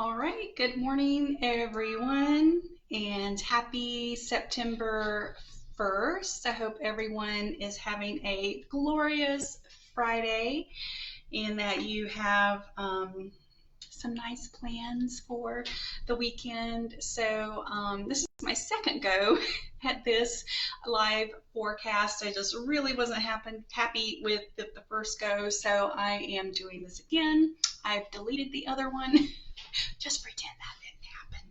All right, good morning, everyone, and happy September 1st. I hope everyone is having a glorious Friday and that you have some nice plans for the weekend. This is my second go at this live forecast. I just really wasn't happy with the first go, so I am doing this again. I've deleted the other one. Just pretend that didn't happen.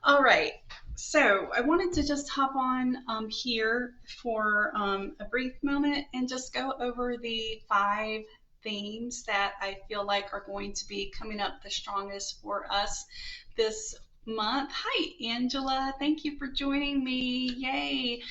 All right. So I wanted to just hop on here for a brief moment and just go over the 5 themes that I feel like are going to be coming up the strongest for us this month. Hi, Angela. Thank you for joining me. Yay.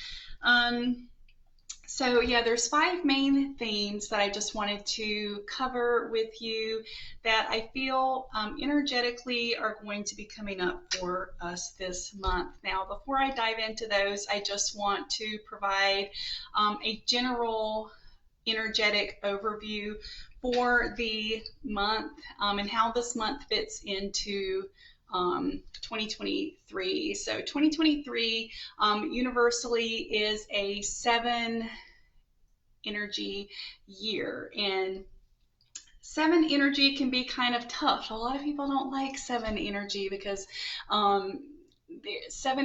There's 5 main themes that I just wanted to cover with you that I feel energetically are going to be coming up for us this month. Now, before I dive into those, I just want to provide a general energetic overview for the month and how this month fits into 2023. So 2023 universally is a 7 energy year, and 7 energy can be kind of tough. A lot of people don't like 7 energy because 7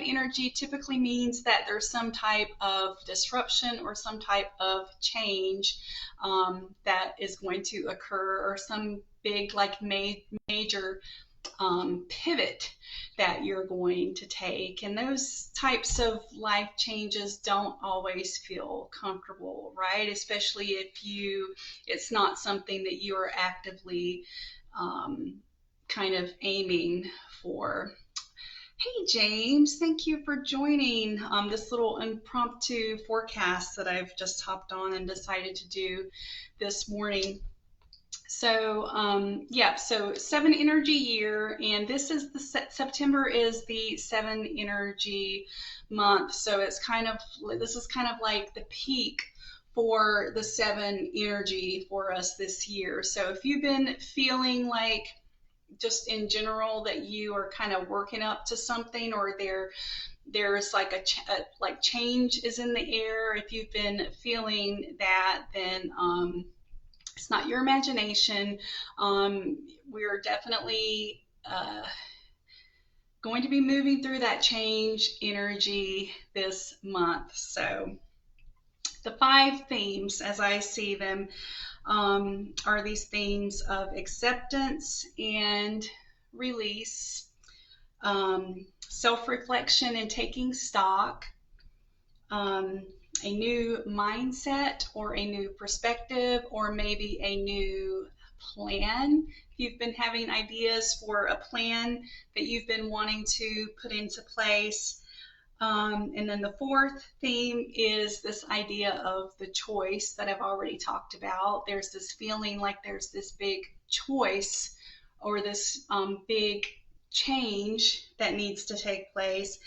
energy typically means that there's some type of disruption or some type of change that is going to occur, or some big major pivot that you're going to take. And those types of life changes don't always feel comfortable, right? Especially if it's not something that you are actively kind of aiming for. Hey, James, thank you for joining this little impromptu forecast that I've just hopped on and decided to do this morning. So 7 energy year, and this is September is the 7 energy month. So this is kind of like the peak for the 7 energy for us this year. So if you've been feeling like, just in general, that you are kind of working up to something, or there's like change is in the air, if you've been feeling that, then it's not your imagination. We're definitely going to be moving through that change energy this month. So the 5 themes, as I see them, are these themes of acceptance and release, self-reflection and taking stock, a new mindset or a new perspective, or maybe a new plan. If you've been having ideas for a plan that you've been wanting to put into place. And then the 4th theme is this idea of the choice that I've already talked about. There's this feeling like there's this big choice, or this big change that needs to take place.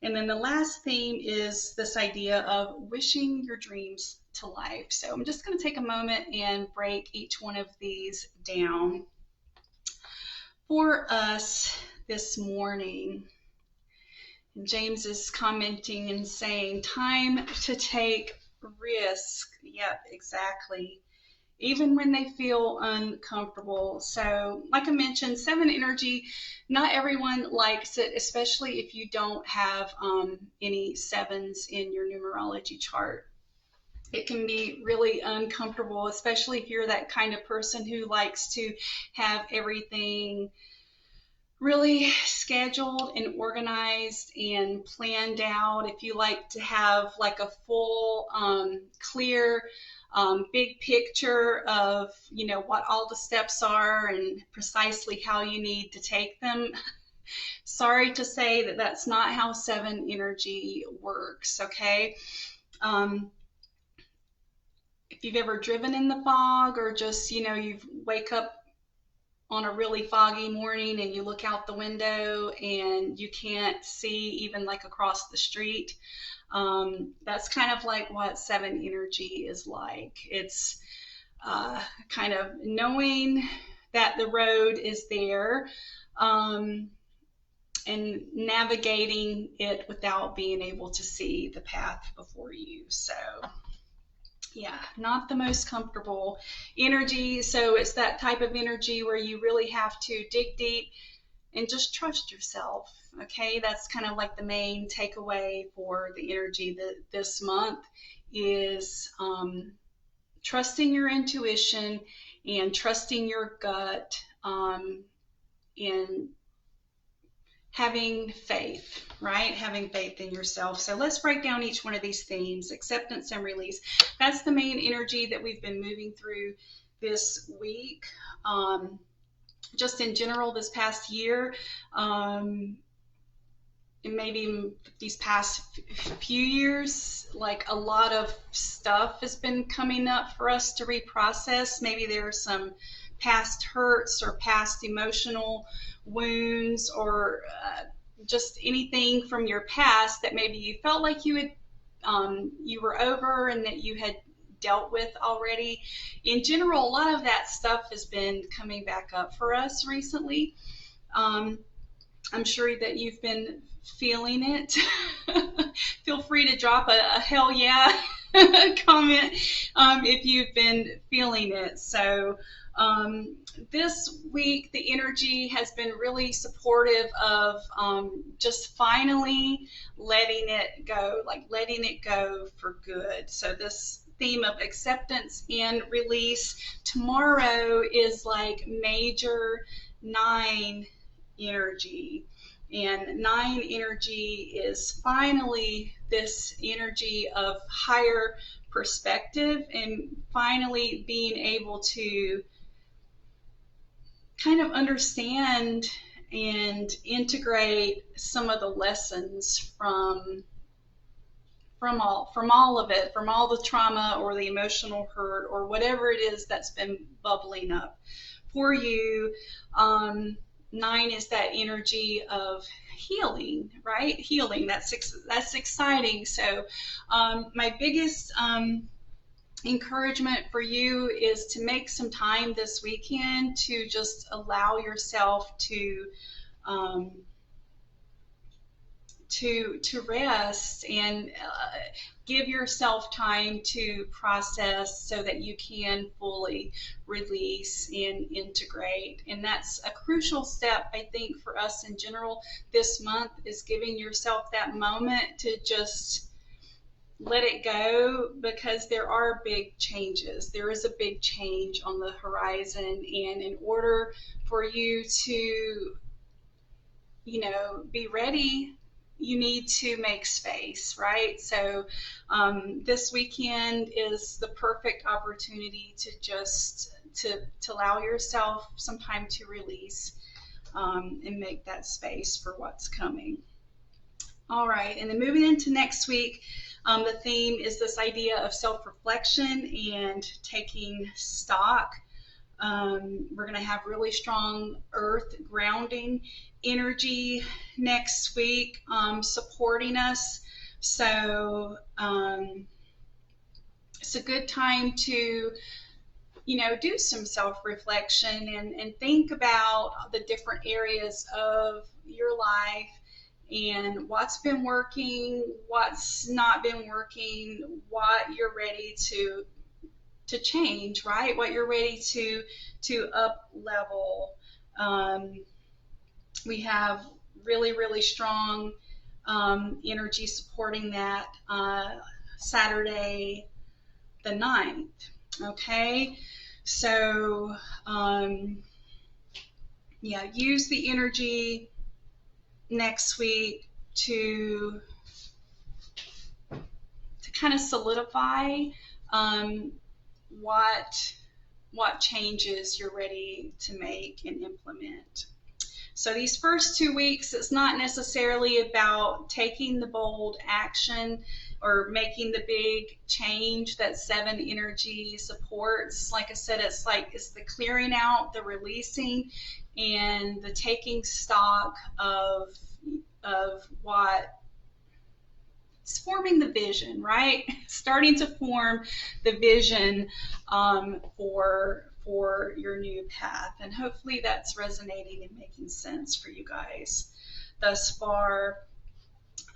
And then the last theme is this idea of wishing your dreams to life. So I'm just going to take a moment and break each one of these down for us this morning. And James is commenting and saying, time to take risk. Yep, exactly. Even when they feel uncomfortable. So like I mentioned, 7 energy, not everyone likes it, especially if you don't have any 7s in your numerology chart. It can be really uncomfortable, especially if you're that kind of person who likes to have everything really scheduled and organized and planned out. If you like to have like a full, clear, big picture of, what all the steps are and precisely how you need to take them. Sorry to say that that's not how 7 energy works, okay? If you've ever driven in the fog, or just, you wake up on a really foggy morning and you look out the window and you can't see even like across the street, that's kind of like what 7 energy is like. It's kind of knowing that the road is there, and navigating it without being able to see the path before you. So yeah, not the most comfortable energy. So it's that type of energy where you really have to dig deep and just trust yourself. Okay, that's kind of like the main takeaway for the energy that this month is trusting your intuition and trusting your gut, and having faith, right? Having faith in yourself. So let's break down each one of these themes: acceptance and release. That's the main energy that we've been moving through this week. Just in general, this past year, and maybe these past few years, like a lot of stuff has been coming up for us to reprocess. Maybe there are some past hurts or past emotional wounds, or just anything from your past that maybe you felt like you were over and that you had dealt with already. In general, a lot of that stuff has been coming back up for us recently. I'm sure that you've been feeling it. Feel free to drop a hell yeah comment if you've been feeling it. So this week, the energy has been really supportive of just finally letting it go, like letting it go for good. So this theme of acceptance and release, tomorrow is like major 9 energy. And 9 energy is finally this energy of higher perspective and finally being able to kind of understand and integrate some of the lessons from all of it, from all the trauma or the emotional hurt or whatever it is that's been bubbling up for you. 9 is that energy of healing, right? Healing. That's exciting. So my biggest encouragement for you is to make some time this weekend to just allow yourself to rest and give yourself time to process so that you can fully release and integrate. And that's a crucial step, I think, for us in general this month, is giving yourself that moment to just let it go, because there are big changes. There is a big change on the horizon, and in order for you to, be ready, you need to make space, right? So this weekend is the perfect opportunity to just to allow yourself some time to release and make that space for what's coming. All right, and then moving into next week, the theme is this idea of self-reflection and taking stock. We're going to have really strong earth grounding energy next week, supporting us. So it's a good time to, do some self-reflection and think about the different areas of your life and what's been working, what's not been working, what you're ready to change, right? What you're ready to up level. We have really, really strong energy supporting that Saturday the 9th. Okay, so use the energy next week to kind of solidify what changes you're ready to make and implement. So these first 2 weeks, it's not necessarily about taking the bold action or making the big change that 7 energy supports. Like I said, it's the clearing out, the releasing, and the taking stock of what it's forming the vision, right? Starting to form the vision for for your new path. And hopefully that's resonating and making sense for you guys thus far.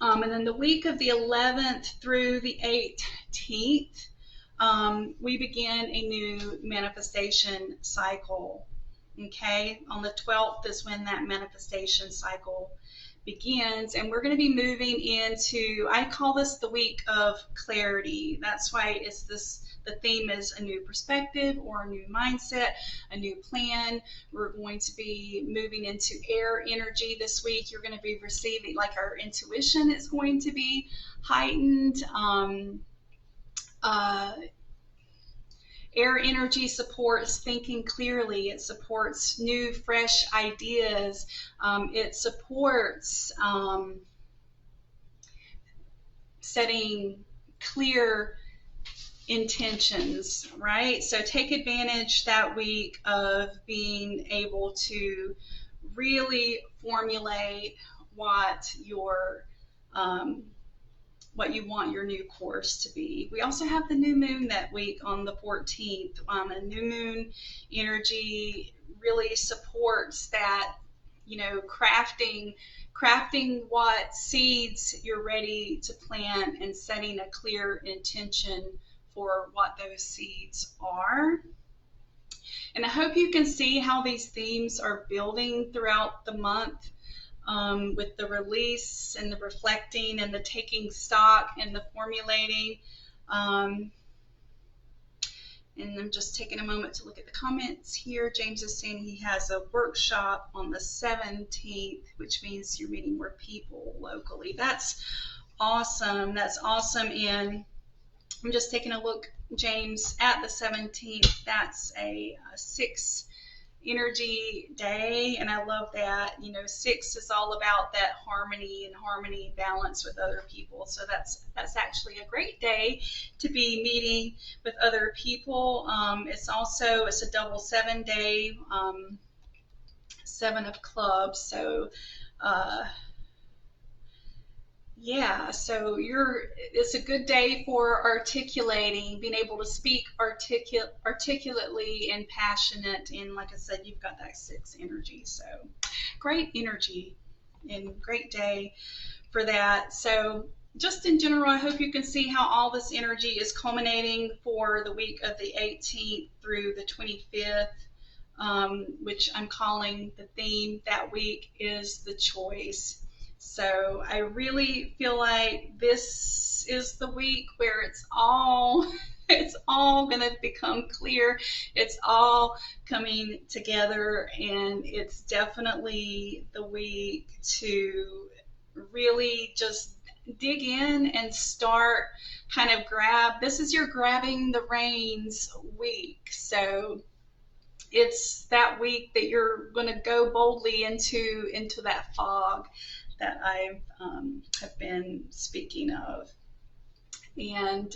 And then the week of the 11th through the 18th, we begin a new manifestation cycle. Okay, on the 12th is when that manifestation cycle begins, and we're going to be moving into, I call this the week of clarity. That's why it's this, the theme is a new perspective or a new mindset, a new plan. We're going to be moving into air energy this week. You're going to be receiving, like, our intuition is going to be heightened. Air energy supports thinking clearly. It supports new, fresh ideas. It supports setting clear intentions, right? So take advantage that week of being able to really formulate what your what you want your new course to be. We also have the new moon that week on the 14th. A new moon energy really supports that, you know, crafting what seeds you're ready to plant and setting a clear intention for what those seeds are. And I hope you can see how these themes are building throughout the month. With the release and the reflecting and the taking stock and the formulating. And I'm just taking a moment to look at the comments here. James is saying he has a workshop on the 17th, which means you're meeting more people locally. That's awesome. That's awesome. And I'm just taking a look, James, at the 17th. That's a 6 energy day, and I love that. You know, 6 is all about that harmony balance with other people. So that's actually a great day to be meeting with other people. It's a double 7 day, 7 of clubs. So yeah, so it's a good day for articulating, being able to speak articulately and passionate. And like I said, you've got that 6 energy. So great energy and great day for that. So just in general, I hope you can see how all this energy is culminating for the week of the 18th through the 25th, which I'm calling the theme that week is the choice. So I really feel like this is the week where it's all going to become clear. It's all coming together, and it's definitely the week to really just dig in and start kind of this is your grabbing the reins week. So it's that week that you're going to go boldly into that fog that I have been speaking of. And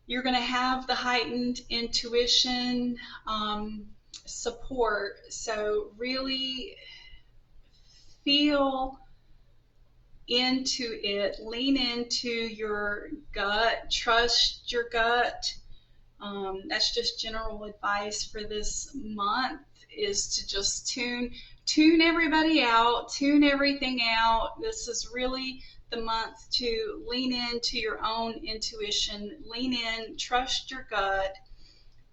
you're going to have the heightened intuition support. So really feel into it, lean into your gut, trust your gut. That's just general advice for this month, is to just tune everybody out, tune everything out. This is really the month to lean into your own intuition, lean in, trust your gut,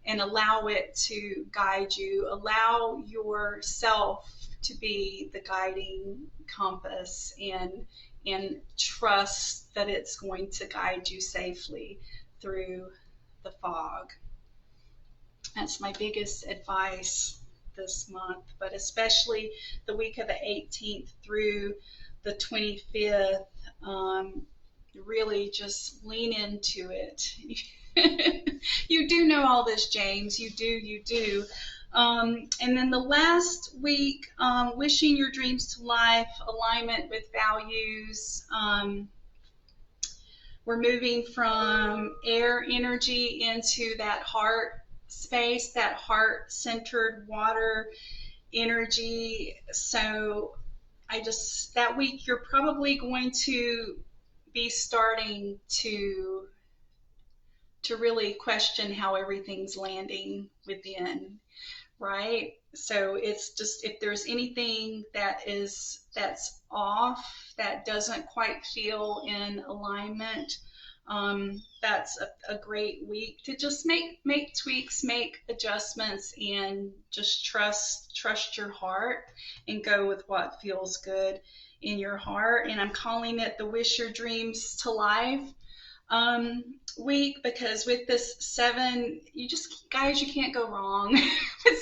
and allow it to guide you. Allow yourself to be the guiding compass, and trust that it's going to guide you safely through the fog. That's my biggest advice this month, but especially the week of the 18th through the 25th. Really just lean into it. You do know all this, James. You do. And then the last week, wishing your dreams to life, alignment with values. We're moving from air energy into that heart space, that heart-centered water energy. So that week you're probably going to be starting to to really question how everything's landing within, right? So it's just, if there's anything that's off, that doesn't quite feel in alignment, that's a great week to just make tweaks, make adjustments, and just trust your heart and go with what feels good in your heart. And I'm calling it the Wish Your Dreams to Life week, because with this seven, you just, guys, you can't go wrong with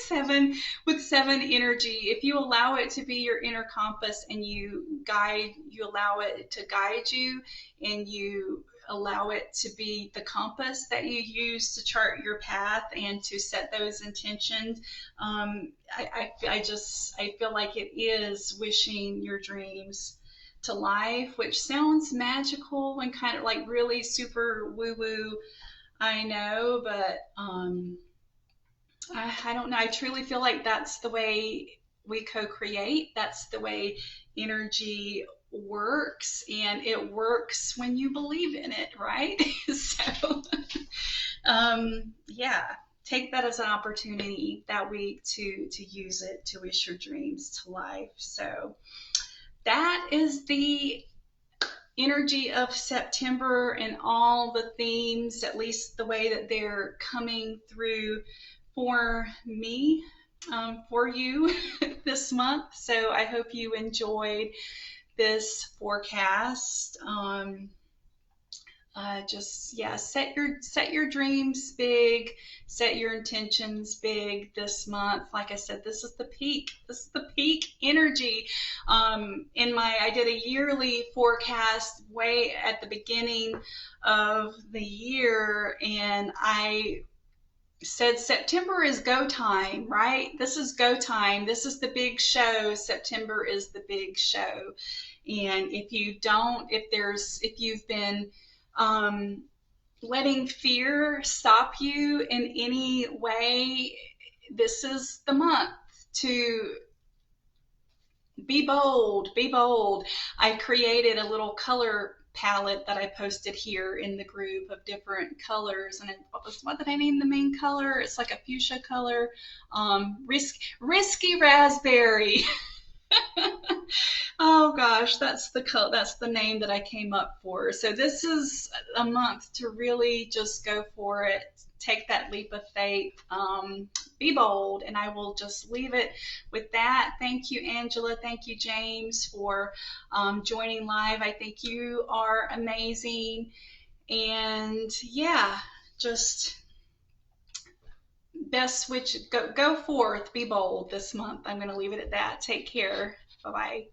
seven energy. If you allow it to be your inner compass, and you allow it to guide you, and you allow it to be the compass that you use to chart your path and to set those intentions, I feel like it is wishing your dreams to life, which sounds magical and kind of like really super woo woo, I know, but I don't know. I truly feel like that's the way we co-create. That's the way energy works, and it works when you believe in it, right? So, yeah, take that as an opportunity that week to use it to wish your dreams to life. So that is the energy of September and all the themes, at least the way that they're coming through for me, for you this month. So I hope you enjoyed this forecast. Set your dreams big, set your intentions big this month. Like I said, this is the peak energy. I did a yearly forecast way at the beginning of the year, and I said September is go time, right? This is go time. This is the big show. September is the big show. And if you've been letting fear stop you in any way, this is the month to be bold, be bold. I created a little color palette that I posted here in the group of different colors. And what did I name the main color? It's like a fuchsia color. Risky raspberry. Oh gosh, that's the name that I came up for. So this is a month to really just go for it. Take that leap of faith. Be bold, and I will just leave it with that. Thank you, Angela. Thank you, James, for joining live. I think you are amazing. And yeah, just go forth, be bold this month. I'm going to leave it at that. Take care. Bye-bye.